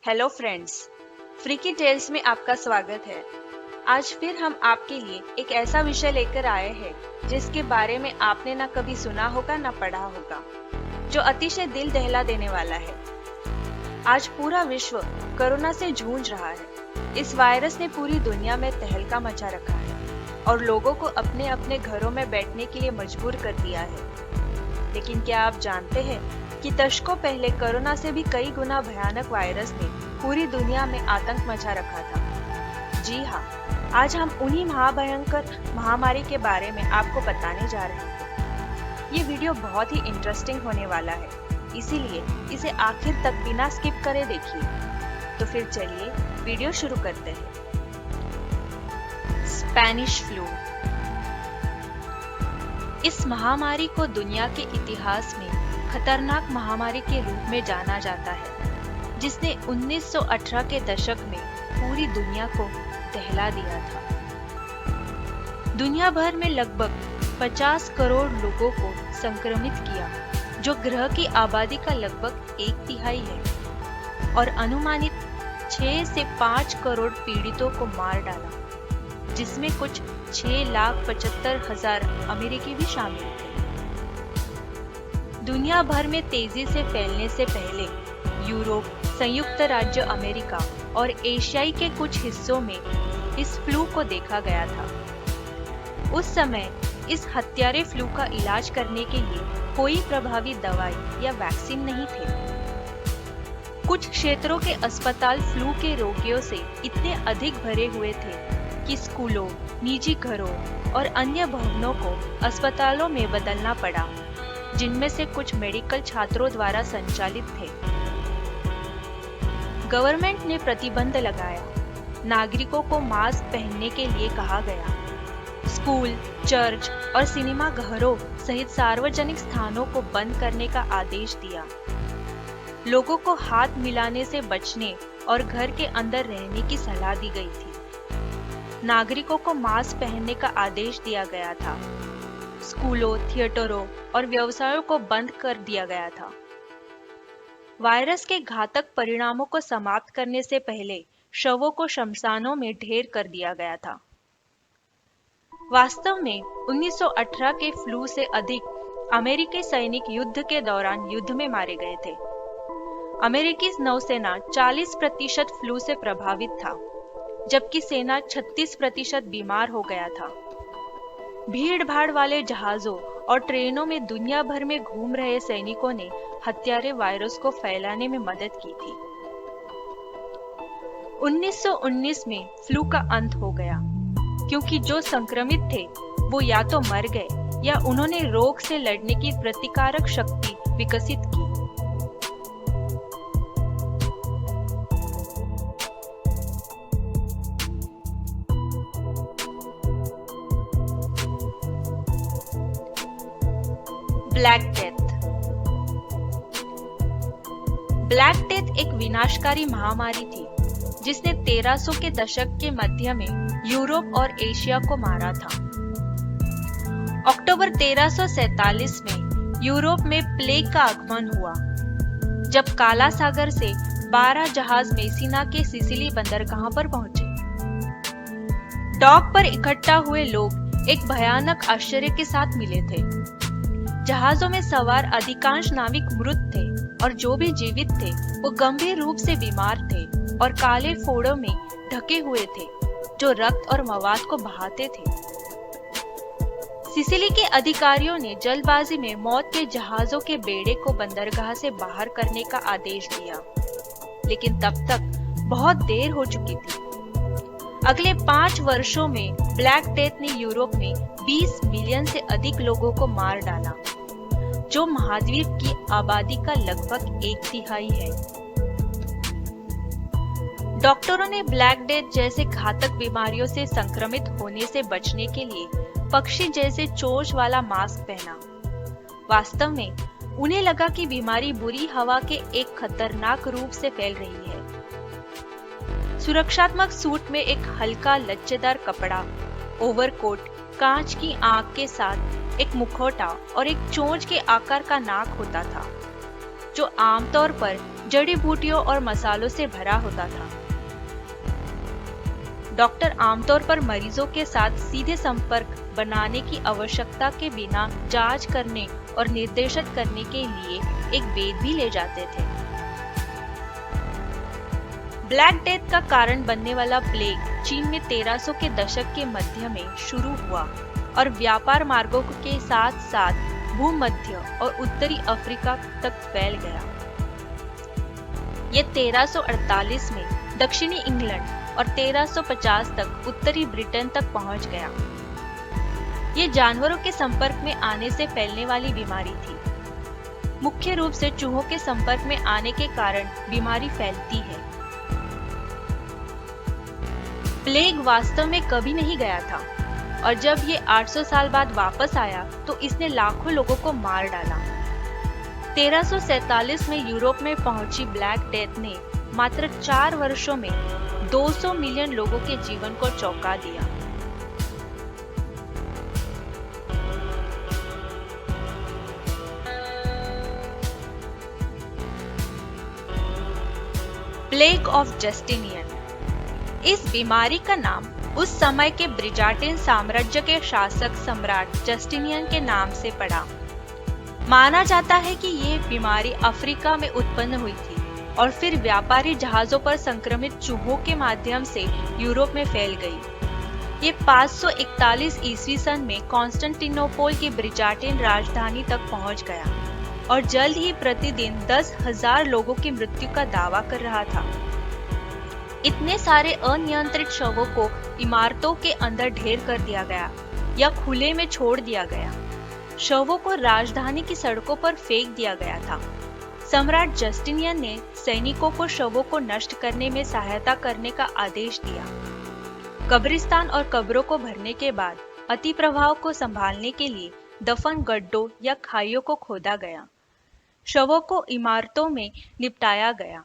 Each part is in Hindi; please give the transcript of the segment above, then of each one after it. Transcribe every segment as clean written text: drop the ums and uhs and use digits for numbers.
हेलो फ्रेंड्स, फ्रीकी टेल्स में आपका स्वागत है। आज फिर हम आपके लिए एक ऐसा विषय लेकर आए हैं जिसके बारे में आपने ना कभी सुना होगा ना पढ़ा होगा, जो अतिशय दिल दहला देने वाला है। आज पूरा विश्व कोरोना से जूझ रहा है। इस वायरस ने पूरी दुनिया में तहलका मचा रखा है और लोगों को अपने अपने घरों में बैठने के लिए मजबूर कर दिया है। लेकिन क्या आप जानते हैं कि दशकों पहले कोरोना से भी कई गुना भयानक वायरस ने पूरी दुनिया में आतंक मचा रखा था। जी हाँ, आज हम उन्हीं महाभयंकर महामारी के बारे में आपको बताने जा रहे हैं। ये वीडियो बहुत ही इंटरेस्टिंग होने वाला है, इसीलिए इसे आखिर तक बिना स्किप करे देखिए। तो फिर चलिए वीडियो शुरू करते हैं। Spanish flu. इस महामारी को दुनिया के इतिहास में खतरनाक महामारी के रूप में जाना जाता है, जिसने 1918 के दशक में पूरी दुनिया को दहला दिया था। दुनिया भर में लगभग 50 करोड़ लोगों को संक्रमित किया, जो ग्रह की आबादी का लगभग 1/3 है, और अनुमानित 6 से 5 करोड़ पीड़ितों को मार डाला, जिसमें कुछ 6,75,000 अमेरिकी भी शामिल थे। दुनिया भर में तेजी से फैलने से पहले यूरोप, संयुक्त राज्य अमेरिका और एशियाई के कुछ हिस्सों में इस फ्लू को देखा गया था। उस समय इस हत्यारे फ्लू का इलाज करने के लिए कोई प्रभावी दवाई या वैक्सीन नहीं थे। कुछ क्षेत्रों के अस्पताल फ्लू के रोगियों से इतने अधिक भरे हुए थे कि स्कूलों, निजी घरों और अन्य भवनों को अस्पतालों में बदलना पड़ा, जिनमें से कुछ मेडिकल छात्रों द्वारा संचालित थे। गवर्नमेंट ने प्रतिबंध लगाया, नागरिकों को मास्क पहनने के लिए कहा गया, स्कूल, चर्च और सिनेमा घरों सहित सार्वजनिक स्थानों को बंद करने का आदेश दिया। लोगों को हाथ मिलाने से बचने और घर के अंदर रहने की सलाह दी गई थी। नागरिकों को मास्क पहनने का आदेश दिया गया था। स्कूलों, थिएटरों और व्यवसायों को बंद कर दिया गया था। वायरस के घातक परिणामों को समाप्त करने से पहले शवों को शमशानों में ढेर कर दिया गया था। वास्तव में 1918 के फ्लू से अधिक अमेरिकी सैनिक युद्ध के दौरान युद्ध में मारे गए थे। अमेरिकी नौसेना 40% फ्लू से प्रभावित था, जबकि सेना 36% बीमार हो गया था। भीड़ भाड़ वाले जहाजों और ट्रेनों में दुनिया भर में घूम रहे सैनिकों ने हत्यारे वायरस को फैलाने में मदद की थी। 1919 में फ्लू का अंत हो गया, क्योंकि जो संक्रमित थे वो या तो मर गए या उन्होंने रोग से लड़ने की प्रतिकारक शक्ति विकसित की। Black death. ब्लैक डेथ एक विनाशकारी महामारी थी जिसने 1300 के दशक के मध्य में यूरोप और एशिया को मारा था। अक्टूबर 1347 में यूरोप में प्लेग का आगमन हुआ, जब काला सागर से 12 जहाज मेसिना के सिसिली बंदरगाह पर पहुंचे। डॉक पर इकट्ठा हुए लोग एक भयानक आश्चर्य के साथ मिले थे। जहाजों में सवार अधिकांश नाविक मृत थे और जो भी जीवित थे वो गंभीर रूप से बीमार थे और काले फोड़ों में ढके हुए थे, जो रक्त और मवाद को बहाते थे। सिसिली के अधिकारियों ने जल्दबाजी में मौत के जहाजों के बेड़े को बंदरगाह से बाहर करने का आदेश दिया, लेकिन तब तक बहुत देर हो चुकी थी। अगले 5 वर्षों में ब्लैक डेथ ने यूरोप में 20 मिलियन से अधिक लोगों को मार डाला, जो महाद्वीप की आबादी का लगभग 1/3 है। डॉक्टरों ने ब्लैक डेथ जैसे घातक बीमारियों से संक्रमित होने से बचने के लिए पक्षी जैसे चोंच वाला मास्क पहना। वास्तव में उन्हें लगा कि बीमारी बुरी हवा के एक खतरनाक रूप से फैल रही है। सुरक्षात्मक सूट में एक हल्का लच्चेदार कपड़ा, ओवरकोट, कांच की आंख के साथ एक मुखौटा और एक चोंच के आकार का नाक होता था। जो आमतौर पर जड़ी बूटियों और मसालों से भरा होता था। डॉक्टर आमतौर पर मरीजों के साथ सीधे संपर्क बनाने की आवश्यकता के बिना जांच करने और निर्देशित करने के लिए एक वेद भी ले जाते थे। ब्लैक डेथ का कारण बनने वाला प्लेग चीन में 1300 के दशक के मध्य में शुरू हुआ और व्यापार मार्गों के साथ साथ भूमध्य और उत्तरी अफ्रीका तक फैल गया। यह 1348 में दक्षिणी इंग्लैंड और 1350 तक उत्तरी ब्रिटेन तक पहुंच गया। ये जानवरों के संपर्क में आने से फैलने वाली बीमारी थी। मुख्य रूप से चूहों के संपर्क में आने के कारण बीमारी फैलती है। प्लेग वास्तव में कभी नहीं गया था और जब ये 800 साल बाद वापस आया तो इसने लाखों लोगों को मार डाला। 1347 में यूरोप में पहुंची ब्लैक डेथ ने मात्र 4 वर्षों में 200 मिलियन लोगों के जीवन को चौंका दिया। Plague of Justinian. इस बीमारी का नाम उस समय के ब्रिजाटिन साम्राज्य के शासक सम्राट जस्टिनियन के नाम से पड़ा। माना जाता है कि ये बीमारी अफ्रीका में उत्पन्न हुई थी और फिर व्यापारी जहाजों पर संक्रमित चूहों के माध्यम से यूरोप में फैल गई। ये 541 ईस्वी सन में कॉन्स्टेंटिनोपल की ब्रिजाटिन राजधानी तक पहुंच गया और जल्द ही प्रतिदिन 10,000 लोगों की मृत्यु का दावा कर रहा था। इतने सारे अनियंत्रित शवों को इमारतों के अंदर ढेर कर दिया गया या खुले में छोड़ दिया गया। शवों को राजधानी की सड़कों पर फेंक दिया गया था। सम्राट जस्टिनियन ने सैनिकों को शवों को नष्ट करने में सहायता करने का आदेश दिया। कब्रिस्तान और कब्रों को भरने के बाद अतिप्रवाह को संभालने के लिए दफन गड्ढों या खाइयों को खोदा गया। शवों को इमारतों में निपटाया गया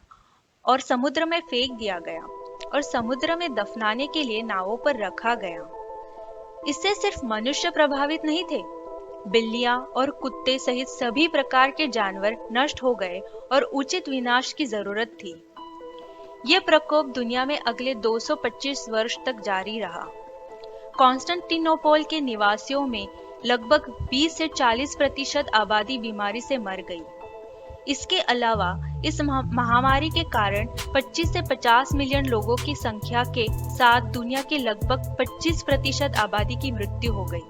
और समुद्र में फेंक दिया गया और समुद्र में दफनाने के लिए नावों पर रखा गया। इससे सिर्फ मनुष्य प्रभावित नहीं थे, बिल्लियां और कुत्ते सहित सभी प्रकार के जानवर नष्ट हो गए और उचित विनाश की जरूरत थी। यह प्रकोप दुनिया में अगले 225 वर्ष तक जारी रहा। कॉन्स्टेंटिनोपल के निवासियों में लगभग 20 से 40% आबादी बीमारी से मर गई। इसके अलावा इस महामारी के कारण 25 से 50 मिलियन लोगों की संख्या के साथ दुनिया के लगभग 25% आबादी की मृत्यु हो गई।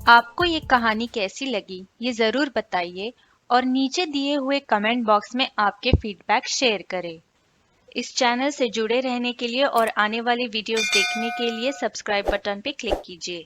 आपको ये कहानी कैसी लगी ये जरूर बताइए और नीचे दिए हुए कमेंट बॉक्स में आपके फीडबैक शेयर करें। इस चैनल से जुड़े रहने के लिए और आने वाली वीडियोस देखने के लिए सब्सक्राइब बटन पे क्लिक कीजिए।